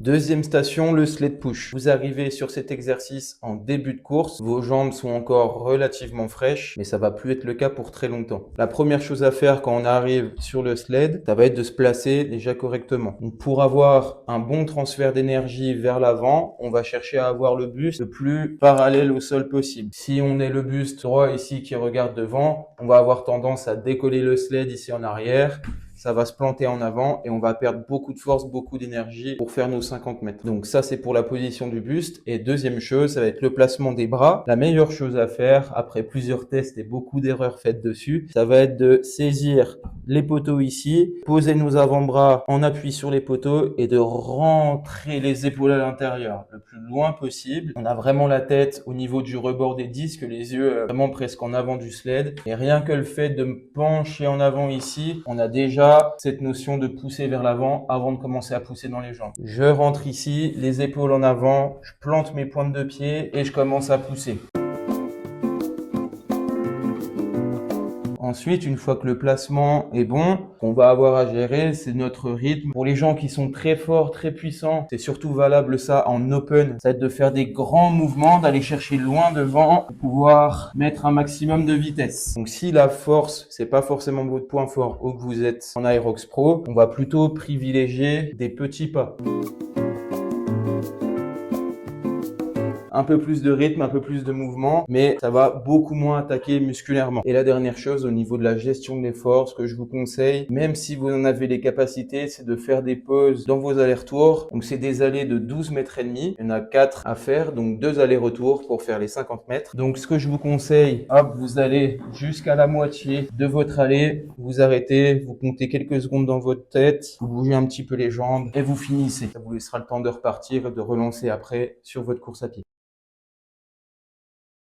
Deuxième station, le sled push. Vous arrivez sur cet exercice en début de course. Vos jambes sont encore relativement fraîches, mais ça va plus être le cas pour très longtemps. La première chose à faire quand on arrive sur le sled, ça va être de se placer déjà correctement. Donc, pour avoir un bon transfert d'énergie vers l'avant, on va chercher à avoir le buste le plus parallèle au sol possible. Si on est le buste droit ici qui regarde devant, on va avoir tendance à décoller le sled ici en arrière. Ça va se planter en avant et on va perdre beaucoup de force, beaucoup d'énergie pour faire nos 50 mètres. Donc ça, c'est pour la position du buste. Et deuxième chose, ça va être le placement des bras. La meilleure chose à faire, après plusieurs tests et beaucoup d'erreurs faites dessus, ça va être de saisir les poteaux ici, poser nos avant-bras en appui sur les poteaux et de rentrer les épaules à l'intérieur le plus loin possible. On a vraiment la tête au niveau du rebord des disques, les yeux vraiment presque en avant du sled. Et rien que le fait de me pencher en avant ici, on a déjà cette notion de pousser vers l'avant avant de commencer à pousser dans les jambes. Je rentre ici, les épaules en avant, je plante mes pointes de pied et je commence à pousser. Ensuite, une fois que le placement est bon, qu'on va avoir à gérer, c'est notre rythme. Pour les gens qui sont très forts, très puissants, c'est surtout valable ça en open. Ça va être de faire des grands mouvements, d'aller chercher loin devant pour pouvoir mettre un maximum de vitesse. Donc si la force, c'est pas forcément votre point fort ou que vous êtes en Aerox Pro, on va plutôt privilégier des petits pas. Un peu plus de rythme, un peu plus de mouvement, mais ça va beaucoup moins attaquer musculairement. Et la dernière chose, au niveau de la gestion des forces, que je vous conseille, même si vous en avez les capacités, c'est de faire des pauses dans vos allers-retours. Donc, c'est des allées de 12 mètres et demi. Il y en a 4 à faire, donc 2 allers-retours pour faire les 50 mètres. Donc, ce que je vous conseille, hop, vous allez jusqu'à la moitié de votre allée, vous arrêtez, vous comptez quelques secondes dans votre tête, vous bougez un petit peu les jambes et vous finissez. Ça vous laissera le temps de repartir et de relancer après sur votre course à pied.